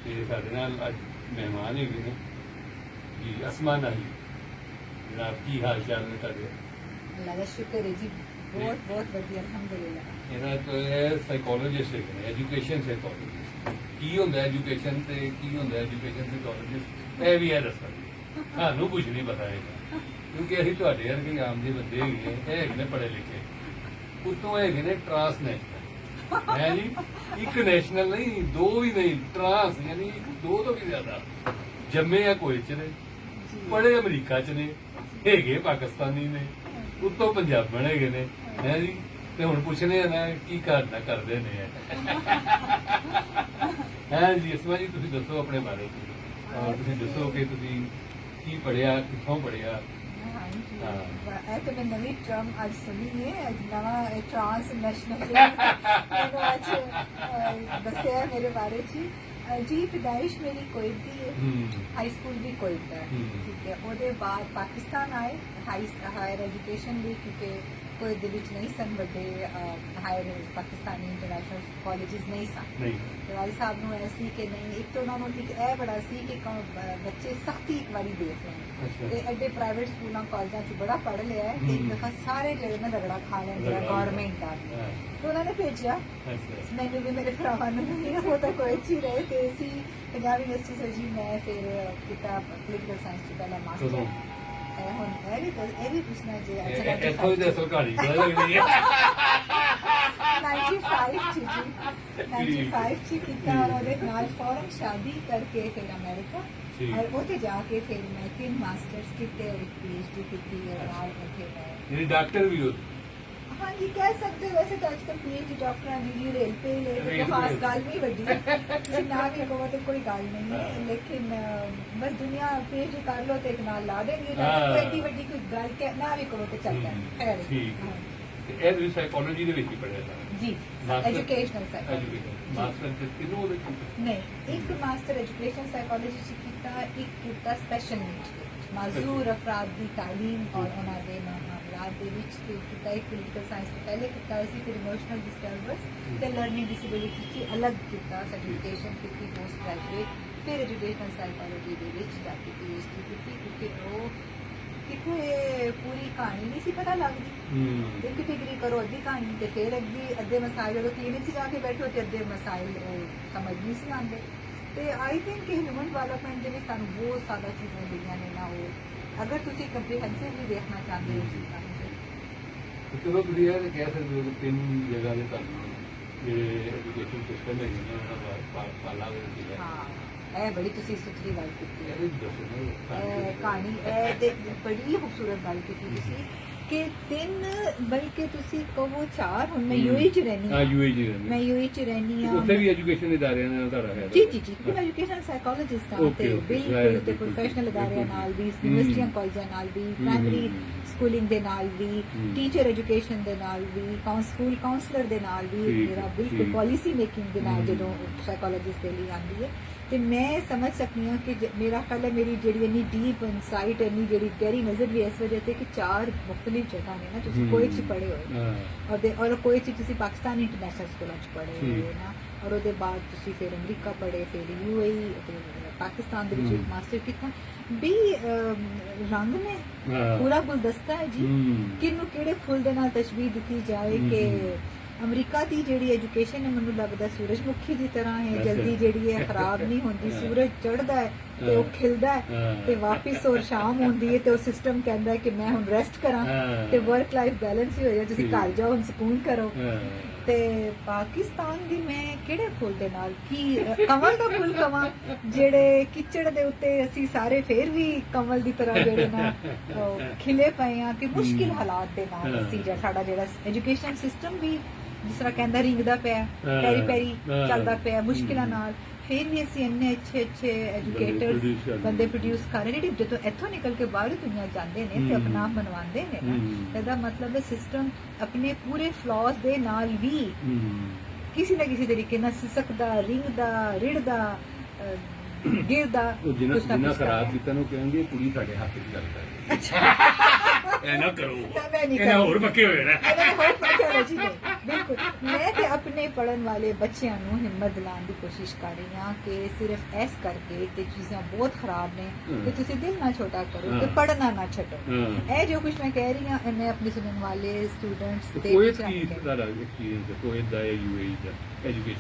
ਤੇ ਸਾਡੇ ਨਾਲ ਅੱਜ ਮਹਿਮਾਨ ਹੈਗੇ ਨੇ ਜੀ ਅਸਮਾਨ ਅਲੀ। ਜਨਾਬ ਕੀ ਹਾਲ ਚਾਲ ਨੇ ਤੁਹਾਡੇ? अल्लाह का शुक्र है जी, बहुत बहुत बढ़िया अल्हम्दुलिल्लाह। ਇਹਨਾਂ ਤੋਂ ਇਹ ਸਾਈਕੋਲੋਜਿਸਟ ਹੈਗੇ ਨੇ, ਐਜੂਕੇਸ਼ਨ ਸਾਈਕੋਲੋਜਿਸਟ। ਕੀ ਹੁੰਦਾ ਐਜੂਕੇਸ਼ਨ ਤੇ ਕੀ ਹੁੰਦਾ ਐਜੂਕੇਸ਼ਨ ਸਾਈਕੋਲੋਜਿਸਟ, ਇਹ ਵੀ ਇਹ ਦੱਸਣਗੇ। ਸਾਨੂੰ ਕੁਝ ਨਹੀਂ ਪਤਾ ਹੈਗਾ ਕਿਉਂਕਿ ਅਸੀਂ ਤੁਹਾਡੇ ਵਰਗੇ ਆਮ ਜਿਹੇ ਬੰਦੇ ਹੈਗੇ ਨੇ, ਇਹ ਹੈਗੇ ਨੇ ਪੜ੍ਹੇ ਲਿਖੇ, ਉੱਤੋਂ ਹੈਗੇ ਨੇ ਟਰਾਂਸਨੈਸ਼ਨਲ ਹੈ ਜੀ। ਇੱਕ ਨੈਸ਼ਨਲ ਨਹੀਂ, ਦੋ ਵੀ ਨਹੀਂ, ਟਰਾਂਸ ਯਾਨੀ ਇੱਕ ਦੋ ਤੋਂ ਵੀ ਜ਼ਿਆਦਾ। ਜੰਮੇ ਆ ਕੁਵੈਤ ਚ ਨੇ, ਪੜ੍ਹੇ ਅਮਰੀਕਾ ਚ ਨੇ, ਹੈਗੇ ਪਾਕਿਸਤਾਨੀ ਨੇ, ਉੱਤੋਂ ਪੰਜਾਬਣ ਹੈਗੇ ਨੇ ਹੈ ਜੀ। ਤੇ ਹੁਣ ਪੁੱਛਨੇ ਆ ਨਾ ਕੀ ਕਰਨਾ ਕਰਦੇ ਨੇ ਹੈ ਜੀ। ਅਸਮਾ ਜੀ ਤੁਸੀਂ ਦੱਸੋ ਆਪਣੇ ਬਾਰੇ, ਤੁਸੀਂ ਦੱਸੋ ਕਿ ਤੁਸੀਂ ਕੀ ਪੜ੍ਹਿਆ, ਕਿੱਥੋਂ ਪੜ੍ਹਿਆ? ਇਹ ਤਾਂ ਮੈਂ ਨਵੀਂ ਟਰਮ ਅੱਜ ਸੁਣੀ ਹੈ, ਅੱਜ ਨਵਾਂ ਟਰਾਂਸਨੈਸ਼ਨਲ ਮੈਨੂੰ ਅੱਜ ਦੱਸਿਆ ਮੇਰੇ ਬਾਰੇ ਜੀ। ਪੈਦਾਇਸ਼ ਮੇਰੀ ਕੁਵੈਤ ਦੀ ਹੈ, ਹਾਈ ਸਕੂਲ ਵੀ ਕੁਵੈਤ ਹੈ, ਠੀਕ ਹੈ। ਉਹਦੇ ਬਾਅਦ ਪਾਕਿਸਤਾਨ ਆਏ ਹਾਇਰ ਐਜੂਕੇਸ਼ਨ ਲਈ, ਕਿਉਂਕਿ ਕੁਵੈਤ ਦੇ ਵਿੱਚ ਨਹੀਂ ਸਨ ਵੱਡੇ ਹਾਇਰ ਪਾਕਿਸਤਾਨੀ ਇੰਟਰਨੈਸ਼ਨਲ ਕਾਲਜਿਸ ਨਹੀਂ ਸਨ। ਤੇ ਵਾਲੀ ਸਾਹਿਬ ਨੂੰ ਇਹ ਸੀ ਕਿ ਨਹੀਂ, ਇੱਕ ਤਾਂ ਉਹਨਾਂ ਨੂੰ ਇਹ ਬੜਾ ਸੀ ਕਿ ਬੱਚੇ ਸਖਤੀ ਇੱਕ ਵਾਰੀ ਦੇਖ ਲੈਣ, ਤੇ ਐਡੇ ਪ੍ਰਾਈਵੇਟ ਸਕੂਲਾਂ ਕਾਲਜਾਂ 'ਚ ਬੜਾ ਪੜ੍ਹ ਲਿਆ ਹੈ ਕਿ ਇੱਕ ਦਫਾ ਸਾਰੇ ਜਿਹੜੇ ਨਾ ਰਗੜਾ ਖਾ ਲੈਣ ਜਿਹੜਾ ਗੌਰਮੈਂਟ ਦਾ। ਤੇ ਉਹਨਾਂ ਨੇ ਭੇਜਿਆ ਮੈਨੂੰ ਵੀ, ਮੇਰੇ ਭਰਾਵਾਂ ਨੂੰ ਵੀ, ਉਹ ਤਾਂ ਕੁਵੈਤ 'ਚ ਹੀ ਰਹੇ। ਤੇ ਅਸੀਂ ਪੰਜਾਬ ਯੂਨੀਵਰਸਿਟੀ ਤੋਂ ਜੀ ਮੈਂ ਫਿਰ ਕੀਤਾ ਪੋਲੀਟੀਕਲ ਸਾਇੰਸ 'ਚ ਪਹਿਲਾ ਮਾਸਟਰ। ਹੁਣ ਇਹ ਵੀ ਪੁੱਛਣਾ ਜੇ ਇੱਥੋਂ ਹੀ ਦੱਸੋ ਕਹਾਣੀ ਪਤਾ ਲੱਗਦੀ ਹੈ। 95 ਚ ਕੀਤਾ, ਔਰ ਉਹਦੇ ਨਾਲ ਫੌਰਨ ਸ਼ਾਦੀ ਕਰਕੇ ਫਿਰ ਅਮਰੀਕਾ, ਔਰ ਉੱਥੇ ਜਾ ਕੇ ਫਿਰ ਮੈਂ 3 ਮਾਸਟਰਸ ਕੀਤੇ ਔਰ ਇੱਕ PhD ਕੀਤੀ, ਔਰ ਨਾਲ ਉੱਥੇ ਮੈਂ ਡਾਕਟਰ ਵੀ ਹੋ। हाँ जी कह सकते हो। वैसे तो आजकल PhD डॉक्टर वीडियो रेल पे खास गल नहीं वड्डी ना भी कहो तो कोई गल नहीं है, लेकिन बस दुनिया PhD कर लो तो एक नाल ला देंगे, एडी वड्डी कोई गल ना भी कहो तो चलता है। खैर ਇਹ ਤੁਸੀਂ ਸਾਈਕੋਲੋਜੀ ਦੇ ਵਿੱਚ ਹੀ ਪੜ੍ਹਿਆ ਸੀ जी, एजुकेशनल साइकोलॉजी ਮਾਸਟਰ ਤੇ ਕਿੰਨੋਂ ਉਹਦੇ नहीं, एक मास्टर एजुकेशन साइकोलॉजी च कीता, एक कीता स्पेशल नीड्स माजूर अफराद की तालीम और उन्होंने मामलात दे विच कीता। एक पोलीटिकल साइंस तो पहले कीता सी, फिर इमोशनल डिस्टर्बेंस ते लर्निंग डिसेबिलिटी की अलग कीता, सर्टिफिकेशन की पोस्ट ग्रेजुएट, फिर एजुकेशनल साइकोलॉजी दे विच जाके PhD की, क्योंकि वो कितने पूरी कहानी नहीं सी पता लगती। एक डिग्री करो अद्धी कहानी ते फिर अद्धे मसाइल जो क्लिनिक से जाके बैठो तो अद्धे मसाइल समझ नहीं सी आते। तो आई थिंक कि ह्यूमन डेवलपमेंट के लिए सानू बहुत ज़्यादा चीज़ें दी ने ना, वो अगर तुम कंप्रीहेंसिवली देखना चाहते हो चीज़ों चलो ਤੁਸੀਂ ਇਹ ਕਹਿ ਸਕਦੇ ਹੋ ਕਿ 3 ਜਗ੍ਹਾ ਦੇ ਤੁਹਾਨੂੰ ਜਿਹੜੇ ਐਜੂਕੇਸ਼ਨ ਸਿਸਟਮ ਹੈਗੇ ਨੇ ਉਹਨਾਂ ਦਾ ਪਾਲਾ ਹੋਇਆ ਸੀਗਾ। हाँ ਇਹ ਬੜੀ ਤੁਸੀਂ ਸੁਥਰੀ ਗੱਲ ਕੀਤੀ ਹੈ। ਇਹ ਦੱਸੋ ਨਾ ਕਹਾਣੀ ਇਹ ਤੇ ਬੜੀ ਖੂਬਸੂਰਤ ਗੱਲ ਕੀਤੀ ਤੁਸੀਂ ਕਿ 3 ਬਲਕਿ ਤੁਸੀਂ ਕਹੋ 4। ਹੁਣ ਮੈਂ UAE ਚ ਰਹਿੰਦੀ ਹਾਂ। UAE ਚ ਰਹਿੰਦੀ ਮੈਂ UAE ਚ ਰਹਿੰਦੀ ਹਾਂ। ਉੱਥੇ ਵੀ ਐਜੂਕੇਸ਼ਨ ਇਦਾਰਿਆਂ ਨਾਲ ਤੁਹਾਡਾ ਹੈ? ਜੀ ਮੈਂ ਐਜੂਕੇਸ਼ਨ ਸਾਈਕੋਲੋਜਿਸਟ ਹਾਂ, ਤੇ ਬਿਲਕੁਲ ਤੇ ਪ੍ਰੋਫੈਸ਼ਨਲ ਇਦਾਰਿਆਂ ਨਾਲ ਵੀ, ਯੂਨੀਵਰਸਿਟੀਆਂ ਕਾਲਜਾਂ ਨਾਲ ਵੀ, ਪ੍ਰਾਇਮਰੀ ਸਕੂਲਿੰਗ ਦੇ ਨਾਲ ਵੀ, ਟੀਚਰ ਐਜੂਕੇਸ਼ਨ ਦੇ ਨਾਲ ਵੀ, ਸਕੂਲ ਕਾਉਂਸਲਰ ਦੇ ਨਾਲ ਵੀ, ਮੇਰਾ ਬਿਲਕੁਲ ਪਾਲਿਸੀ ਮੇਕਿੰਗ ਦੇ ਨਾਲ ਜਦੋਂ ਸਾਈਕੋਲੋਜਿਸਟ ਦੇ ਲਈ ਆਉਂਦੀ ਹੈ। ਤੇ ਮੈਂ ਸਮਝ ਸਕਦੀ ਹਾਂ ਕਿ ਮੇਰਾ ਖਿਆਲ ਹੈ ਮੇਰੀ ਜਿਹੜੀ ਇੰਨੀ ਡੀਪ ਇਨਸਾਈਟ, ਇੰਨੀ ਜਿਹੜੀ ਗਹਿਰੀ ਨਜ਼ਰ ਵੀ ਇਸ ਵਜ੍ਹਾ ਤੇ ਕਿ 4 ਮੁxtਲਿਫ ਜਗ੍ਹਾ ਨੇ ਨਾ। ਤੁਸੀਂ ਕੁਵੈਤ 'ਚ ਪੜ੍ਹੇ ਹੋਏ ਔਰ ਕੁਵੈਤ 'ਚ ਤੁਸੀਂ ਪਾਕਿਸਤਾਨੀ ਇੰਟਰਨੈਸ਼ਨਲ ਸਕੂਲਾਂ 'ਚ ਪੜ੍ਹੇ ਹੋਏ ਨਾ, ਔਰ ਉਹਦੇ ਬਾਅਦ ਤੁਸੀਂ ਫਿਰ ਅਮਰੀਕਾ ਪੜ੍ਹੇ, ਫਿਰ UAE, ਫਿਰ ਪਾਕਿਸਤਾਨ ਦੇ ਵਿੱਚ ਮਾਸਟਰ ਕੀਤਾ। ਵੀ ਰੰਗ ਨੇ ਪੂਰਾ ਗੁਲਦਸਤਾ ਹੈ ਜੀ, ਕਿਹਨੂੰ ਕਿਹੜੇ ਫੁੱਲ ਦੇ ਨਾਲ ਤਸ਼ਬੀਹ ਦਿੱਤੀ ਜਾਏ ਕਿ ਅਮਰੀਕਾ ਦੀ ਜਿਹੜੀ ਐਜੂਕੇਸ਼ਨ ਹੈ ਮੈਨੂੰ ਲੱਗਦਾ ਸੂਰਜਮੁਖੀ ਦੀ ਤਰ੍ਹਾਂ ਹੈ, ਜਲਦੀ ਜਿਹੜੀ ਹੈ ਖਰਾਬ ਨਹੀਂ ਹੁੰਦੀ। ਸੂਰਜ ਚੜ੍ਹਦਾ ਹੈ ਤੇ ਉਹ ਖਿਲਦਾ ਹੈ ਤੇ ਵਾਪਿਸ ਔਰ ਸ਼ਾਮ ਹੁੰਦੀ ਹੈ ਤੇ ਉਹ ਸਿਸਟਮ ਕਹਿੰਦਾ ਹੈ ਕਿ ਮੈਂ ਹੁਣ ਰੈਸਟ ਕਰਾਂ ਤੇ ਵਰਕ ਲਾਈਫ ਬੈਲੈਂਸ ਹੀ ਹੋ ਜਾਏ, ਤੁਸੀਂ ਘਰ ਜਾਓ ਹੁਣ ਸਕੂਨ ਕਰੋ। ਤੇ ਪਾਕਿਸਤਾਨ ਦੀ ਮੈਂ ਕਿਹੜੇ ਫੁੱਲ ਦੇ ਨਾਲ ਕੀ ਕਮਲ ਦਾ ਫੁੱਲ ਕਵਾਂ ਜਿਹੜੇ ਕਿਚੜ ਦੇ ਉੱਤੇ ਅਸੀਂ ਸਾਰੇ ਫੇਰ ਵੀ ਕਮਲ ਦੀ ਤਰ੍ਹਾਂ ਜਿਹੜੇ ਨਾ ਖਿਲੇ ਪਏ ਆ ਕਿ ਮੁਸ਼ਕਿਲ ਹਾਲਾਤ ਦੇ ਨਾਲ ਅਸੀਂ ਸਾਡਾ ਜਿਹੜਾ ਐਜੂਕੇਸ਼ਨ ਸਿਸਟਮ ਵੀ ਜਿਸ ਤਰ੍ਹਾਂ ਕਹਿੰਦਾ ਰਿੰਗਦਾ ਪਿਆ, ਪੈਰੀ ਪੈਰੀ ਚੱਲਦਾ ਪਿਆ ਮੁਸ਼ਕਿਲਾਂ ਨਾਲ, ਫਿਰ ਵੀ ਅਸੀਂ ਇੰਨੇ ਅੱਛੇ ਐਜੂਕੇਟਰਸ ਬੰਦੇ ਪ੍ਰੋਡਿਊਸ ਕਰ ਰਹੇ ਜਿਹੜੇ ਜਦੋਂ ਇੱਥੋਂ ਨਿਕਲ ਕੇ ਬਾਹਰ ਦੁਨੀਆ ਜਾਂਦੇ ਨੇ ਤੇ ਆਪਣਾ ਆਪ ਬਣਵਾਉਂਦੇ ਨੇ ਨਾ। ਇਹਦਾ ਮਤਲਬ ਹੈ ਸਿਸਟਮ ਆਪਣੇ ਪੂਰੇ ਫਲॉज ਦੇ ਨਾਲ ਵੀ ਕਿਸੇ ਨਾ ਕਿਸੇ ਤਰੀਕੇ ਨਾਲ ਸਿਸਕਦਾ, ਰਿੰਗਦਾ, ਰਿੜਦਾ, ਗਿਰਦਾ। ਜਿੰਨਾ ਖਰਾਬ ਕੀਤਾ ਨੂੰ ਕਹਿੰਗੇ ਕੁੜੀ ਸਾਡੇ ਹੱਥ 'ਚ ਗੱਲ ਕਰ। ਐ ਨਾ ਕਰੋ ਤਾਂ ਮੈਂ ਨਹੀਂ ਇਹਨਾਂ ਹੋਰ ਪੱਕੇ ਹੋਏ ਨਾ ਚਲੋ ਜੀ ਨਹੀਂ ਬਿਲਕੁਲ ਮੈਂ ਤੇ ਆਪਣੇ ਪੜਨ ਵਾਲੇ ਬੱਚਿਆਂ ਨੂੰ ਹਿੰਮਤ ਦਿਲਾਉਣ ਦੀ ਕੋਸ਼ਿਸ਼ ਕਰ ਰਹੀ ਹਾਂ ਕਿ ਸਿਰਫ ਇਸ ਕਰਕੇ ਕਿ ਚੀਜ਼ਾਂ ਬਹੁਤ ਖਰਾਬ ਨੇ ਕਿ ਤੁਸੀਂ ਦਿਲ ਨਾ ਛੋਟਾ ਕਰੋ ਤੇ ਪੜਨਾ ਨਾ ਛੱਡੋ ਇਹ ਜੋ ਕੁਝ ਮੈਂ ਕਹਿ ਰਹੀ ਹਾਂ ਇਹ ਮੈਂ ਆਪਣੇ ਸੁਣਨ ਵਾਲੇ ਸਟੂਡੈਂਟਸ ਤੇ ਕੋਈ ਚੀਜ਼ ਦਾ ਐਕਸਪੀਰੀਅੰਸ ਹੈ ਕੋਈ ਦਾ ਯੂਏਈ ਦਾ ਐਜੂਕੇਸ਼ਨ